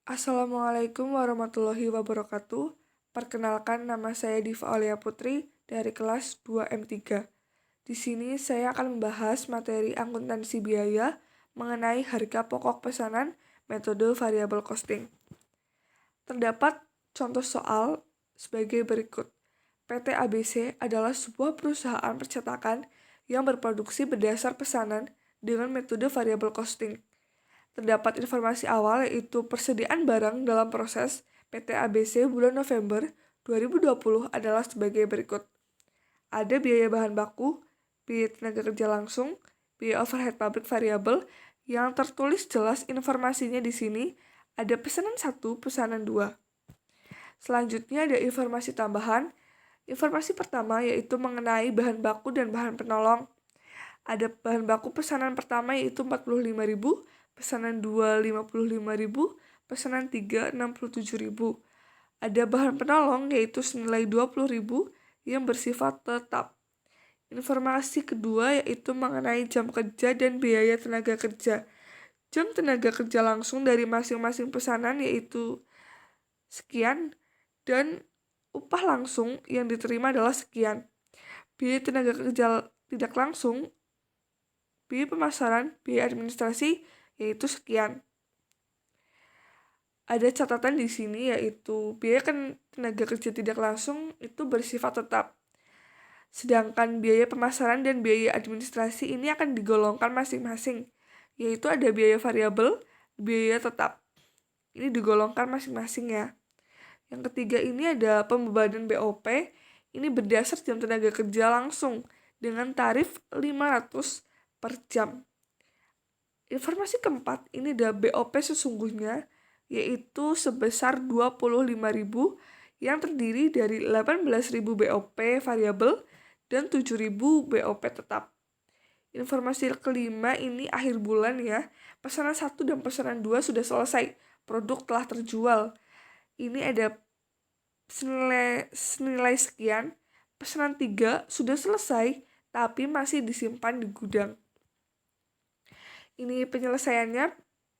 Assalamualaikum warahmatullahi wabarakatuh. Perkenalkan, nama saya Diva Aulia Putri dari kelas 2M3. Di sini saya akan membahas materi akuntansi biaya mengenai harga pokok pesanan metode variable costing. Terdapat contoh soal sebagai berikut. PT ABC adalah sebuah perusahaan percetakan yang berproduksi berdasar pesanan dengan metode variable costing. Terdapat informasi awal yaitu persediaan barang dalam proses PT ABC bulan November 2020 adalah sebagai berikut. Ada biaya bahan baku, biaya tenaga kerja langsung, biaya overhead pabrik variabel yang tertulis jelas informasinya di sini. Ada pesanan 1, pesanan 2. Selanjutnya ada informasi tambahan. Informasi pertama yaitu mengenai bahan baku dan bahan penolong. Ada bahan baku pesanan pertama yaitu 45.000, pesanan 2 55.000, pesanan 3 67.000. Ada bahan penolong yaitu senilai 20.000 yang bersifat tetap. Informasi kedua yaitu mengenai jam kerja dan biaya tenaga kerja. Jam tenaga kerja langsung dari masing-masing pesanan yaitu sekian dan upah langsung yang diterima adalah sekian. Biaya tenaga kerja tidak langsung, biaya pemasaran, biaya administrasi yaitu sekian. Ada catatan di sini yaitu biaya tenaga kerja tidak langsung itu bersifat tetap. Sedangkan biaya pemasaran dan biaya administrasi ini akan digolongkan masing-masing, yaitu ada biaya variabel, biaya tetap. Ini digolongkan masing-masing ya. Yang ketiga ini ada pembebanan BOP, ini berdasar jam tenaga kerja langsung dengan tarif 500 per jam. Informasi keempat, ini ada BOP sesungguhnya, yaitu sebesar 25.000 yang terdiri dari 18.000 BOP variabel dan 7.000 BOP tetap. Informasi kelima ini akhir bulan ya, pesanan 1 dan pesanan 2 sudah selesai, produk telah terjual. Ini ada senilai sekian, pesanan 3 sudah selesai tapi masih disimpan di gudang. Ini penyelesaiannya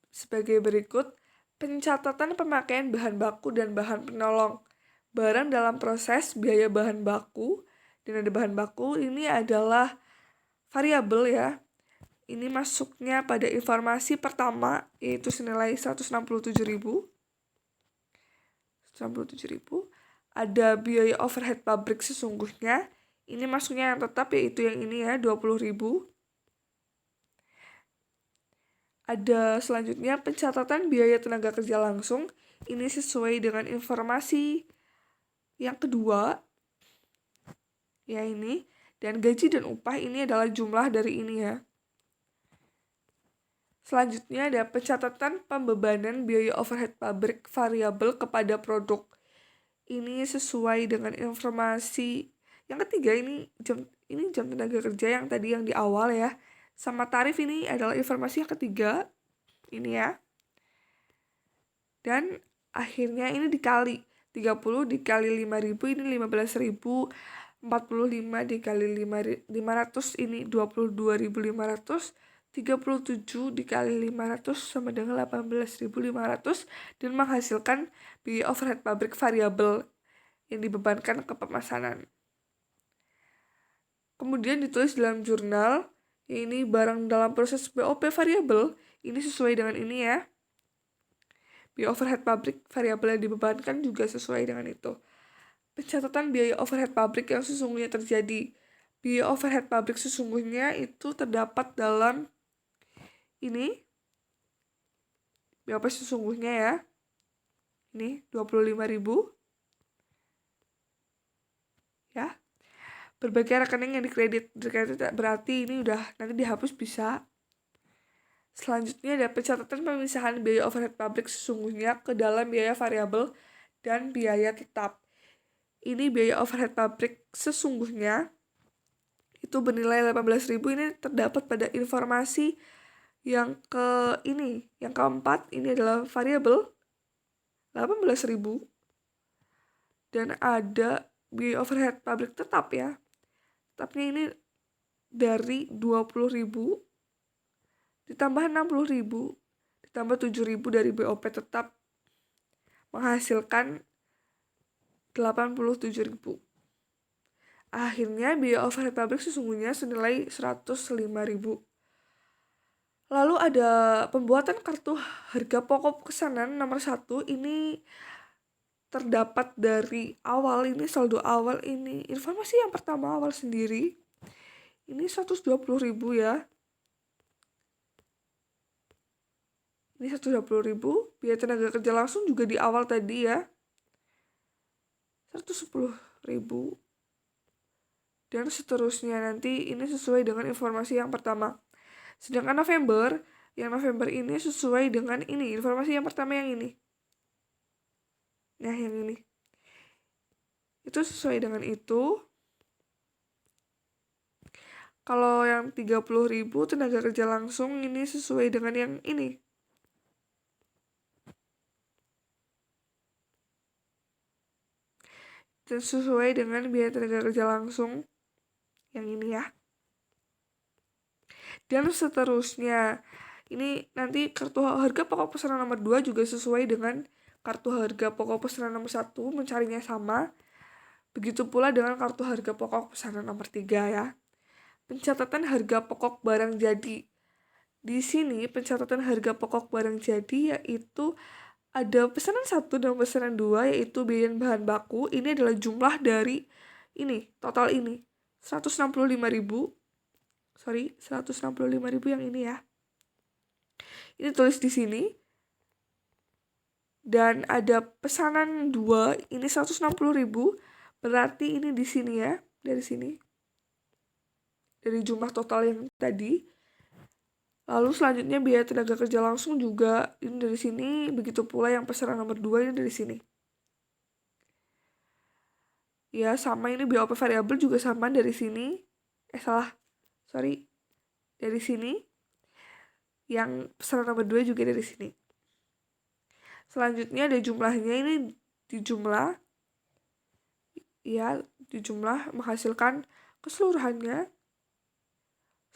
sebagai berikut. Pencatatan pemakaian bahan baku dan bahan penolong. Barang dalam proses biaya bahan baku, dan ada bahan baku ini adalah variabel ya. Ini masuknya pada informasi pertama yaitu senilai 167.000. Ada biaya overhead pabrik sesungguhnya. Ini masuknya yang tetap yaitu yang ini ya, 20.000. Ada selanjutnya pencatatan biaya tenaga kerja langsung. Ini sesuai dengan informasi yang kedua. Ya ini. Dan gaji dan upah ini adalah jumlah dari ini ya. Selanjutnya ada pencatatan pembebanan biaya overhead pabrik variabel kepada produk. Ini sesuai dengan informasi yang ketiga ini jam tenaga kerja yang tadi yang di awal ya. Sama tarif ini adalah informasi yang ketiga, ini ya. Dan akhirnya ini dikali, 30 dikali 5.000 ini 15.000, 45 dikali 500 ini 22.500, 37 dikali 500 sama dengan 18.500 dan menghasilkan biaya overhead pabrik variabel yang dibebankan ke pemesanan. Kemudian ditulis dalam jurnal, ini barang dalam proses BOP variabel, ini sesuai dengan ini ya. Biaya overhead pabrik variabel yang dibebankan juga sesuai dengan itu. Pencatatan biaya overhead pabrik yang sesungguhnya terjadi. Biaya overhead pabrik sesungguhnya itu terdapat dalam ini. BOP sesungguhnya ya. Ini 25.000. Ya. Berbagai rekening yang dikredit berarti ini udah nanti dihapus bisa. Selanjutnya ada pencatatan pemisahan biaya overhead pabrik sesungguhnya ke dalam biaya variabel dan biaya tetap. Ini biaya overhead pabrik sesungguhnya itu bernilai 18.000, ini terdapat pada informasi yang yang keempat ini adalah variabel 18.000 dan ada biaya overhead pabrik tetap ya. Tetapnya ini dari 20.000 ditambah 60.000 ditambah 7.000 dari BOP tetap menghasilkan 87.000. Akhirnya biaya overhead pabrik sesungguhnya senilai 105.000. Lalu ada pembuatan kartu harga pokok pesanan nomor 1. Ini terdapat dari awal, ini saldo awal, ini informasi yang pertama awal sendiri. Ini 120.000 ya. Ini 120.000. Biaya tenaga kerja langsung juga di awal tadi ya. 110.000. Dan seterusnya nanti ini sesuai dengan informasi yang pertama. Sedangkan November ini sesuai dengan ini, informasi yang pertama yang ini. Nah, yang ini. Itu sesuai dengan itu. Kalau yang 30.000 tenaga kerja langsung ini sesuai dengan yang ini. Dan sesuai dengan biaya tenaga kerja langsung yang ini ya. Dan seterusnya, ini nanti kartu harga pokok pesanan nomor 2 juga sesuai dengan kartu harga pokok pesanan nomor 1, mencarinya sama. Begitu pula dengan kartu harga pokok pesanan nomor 3 ya. Pencatatan harga pokok barang jadi. Di sini pencatatan harga pokok barang jadi yaitu ada pesanan 1 dan pesanan 2 yaitu biaya bahan baku. Ini adalah jumlah dari ini, total ini. 165.000 yang ini ya. Ini tulis di sini. Dan ada pesanan 2, ini 160.000. Berarti ini di sini ya, dari sini. Dari jumlah total yang tadi. Lalu selanjutnya biaya tenaga kerja langsung juga ini dari sini. Begitu pula yang pesanan nomor 2 ini dari sini. Ya, sama ini biaya OP variabel juga sama dari sini. Dari sini. Yang pesanan nomor 2 juga dari sini. Selanjutnya ada jumlahnya, ini dijumlah. Ya, dijumlah menghasilkan keseluruhannya.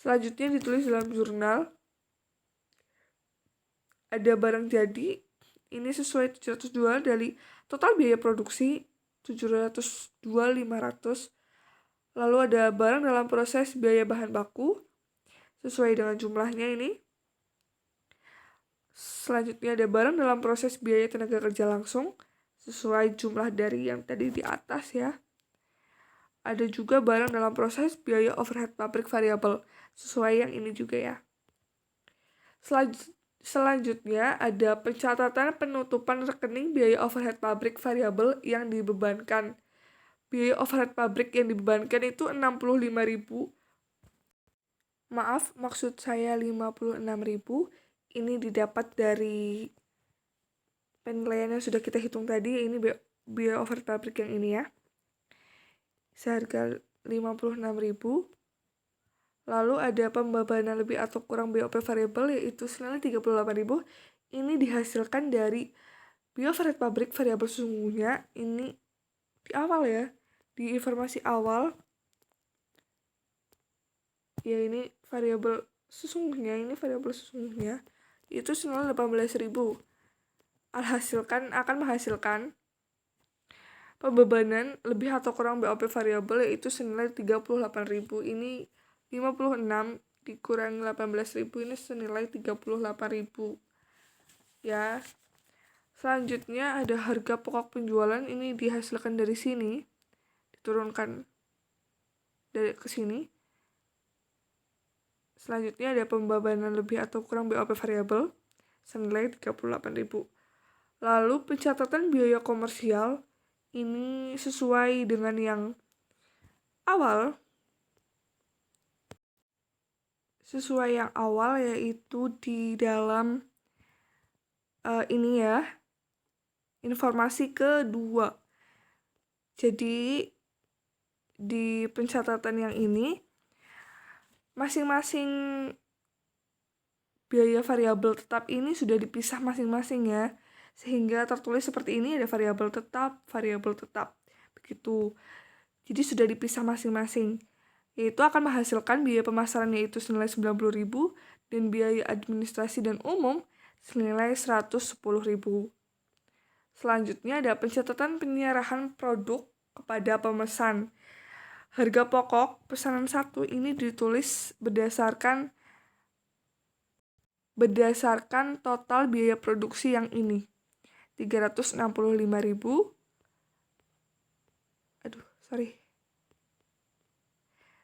Selanjutnya ditulis dalam jurnal. Ada barang jadi, ini sesuai 702 dari total biaya produksi 702.500. Lalu ada barang dalam proses biaya bahan baku sesuai dengan jumlahnya ini. Selanjutnya ada barang dalam proses biaya tenaga kerja langsung sesuai jumlah dari yang tadi di atas ya. Ada juga barang dalam proses biaya overhead pabrik variabel sesuai yang ini juga ya. Selanjutnya ada pencatatan penutupan rekening biaya overhead pabrik variabel yang dibebankan. Biaya overhead pabrik yang dibebankan itu 65.000. Maaf, maksud saya 56.000. Ini didapat dari penilaian yang sudah kita hitung tadi. Ini biaya overhead pabrik yang ini ya. Seharga 56.000. Lalu ada pembebanan lebih atau kurang biaya OP variabel yaitu senilai 38.000. Ini dihasilkan dari biaya overhead pabrik variabel sesungguhnya. Ini di awal ya, di informasi awal. Ya ini variabel sesungguhnya, itu senilai 18.000. Akan menghasilkan pembebanan lebih atau kurang BOP variabel yaitu senilai 38.000. Ini 56 dikurangi 18.000 ini senilai 38.000 ya. Selanjutnya ada harga pokok penjualan, ini dihasilkan dari sini, diturunkan dari ke sini. Selanjutnya ada pembebanan lebih atau kurang BOP variabel senilai 38.000. Lalu pencatatan biaya komersial ini sesuai dengan yang awal. Yaitu di dalam ini ya, informasi kedua. Jadi di pencatatan yang ini masing-masing biaya variabel tetap ini sudah dipisah masing-masing ya. Sehingga tertulis seperti ini, ada variabel tetap. Begitu. Jadi sudah dipisah masing-masing. Yaitu akan menghasilkan biaya pemasaran yaitu senilai 90.000 dan biaya administrasi dan umum senilai 110.000. Selanjutnya ada pencatatan penyerahan produk kepada pemesan. Harga pokok pesanan 1 ini ditulis berdasarkan total biaya produksi yang ini. 365.000.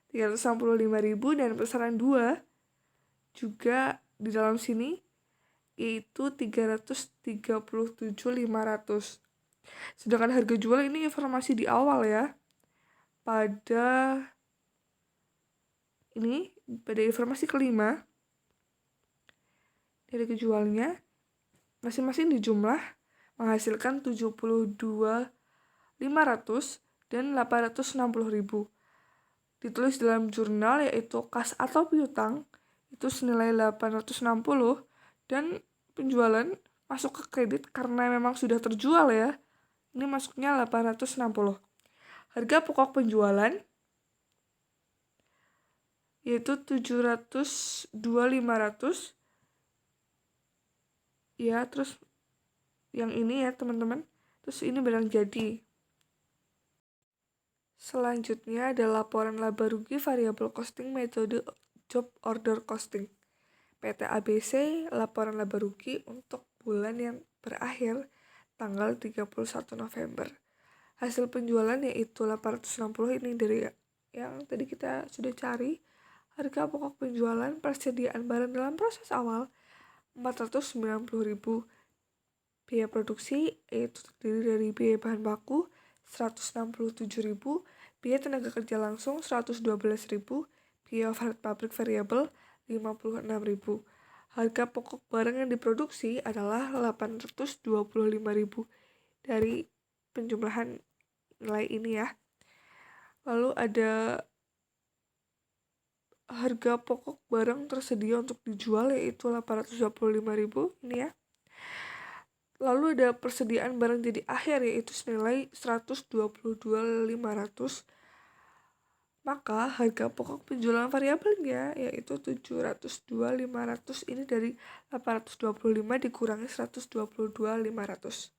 365.000 dan pesanan 2 juga di dalam sini yaitu 337.500. Sedangkan harga jual ini informasi di awal ya. Pada informasi kelima dari kejualnya masing-masing dijumlah menghasilkan 72.500 dan 860.000. Ditulis dalam jurnal yaitu kas atau piutang itu senilai 860 dan penjualan masuk ke kredit karena memang sudah terjual ya. Ini masuknya 860. Harga pokok penjualan yaitu 702.500 ya, terus yang ini ya teman-teman. Terus ini barang jadi. Selanjutnya ada laporan laba rugi variable costing metode job order costing. PT ABC laporan laba rugi untuk bulan yang berakhir tanggal 31 November. Hasil penjualan yaitu 860 ini dari yang tadi kita sudah cari. Harga pokok penjualan persediaan barang dalam proses awal 490.000. Biaya produksi yaitu terdiri dari biaya bahan baku 167.000, biaya tenaga kerja langsung 112.000, biaya overhead pabrik variabel 56.000. Harga pokok barang yang diproduksi adalah 825.000 dari penjumlahan nilai ini ya. Lalu ada harga pokok barang tersedia untuk dijual yaitu 825.000 ini ya. Lalu ada persediaan barang jadi akhir yaitu senilai 122.500. Maka harga pokok penjualan variabelnya yaitu 702.500 ini dari 825 dikurangi 122.500.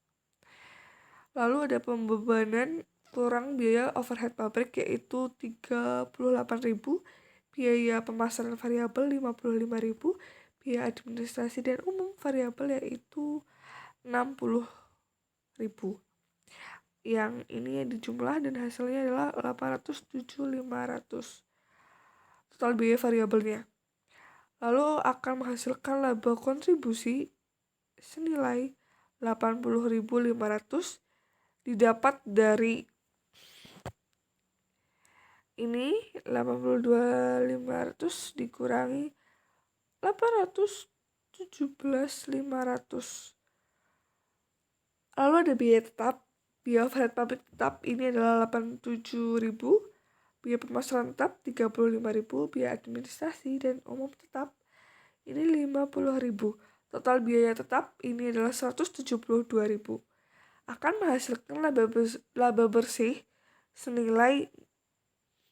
Lalu ada pembebanan kurang biaya overhead pabrik yaitu 38.000, biaya pemasaran variabel 55.000, biaya administrasi dan umum variabel yaitu 60.000. Yang ini dijumlah dan hasilnya adalah 807.500 total biaya variabelnya. Lalu akan menghasilkan laba kontribusi senilai 80.500 didapat dari ini 82.500 dikurangi 817.500. Lalu ada biaya tetap. Biaya overhead pabrik tetap ini adalah 87.000, biaya pemasaran tetap 35.000, biaya administrasi dan umum tetap ini 50.000. Total biaya tetap ini adalah 172.000. Akan menghasilkan laba bersih senilai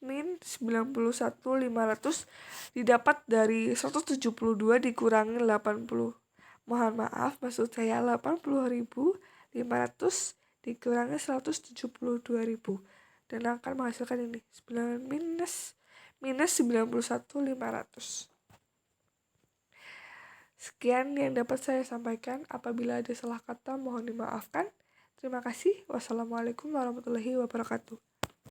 min 91.500 didapat dari 172 dikurangi 80. Mohon maaf, maksud saya 80.500 dikurangi 172.000 dan akan menghasilkan ini minus 91.500. Sekian yang dapat saya sampaikan. Apabila ada salah kata mohon dimaafkan. Terima kasih. Wassalamualaikum warahmatullahi wabarakatuh.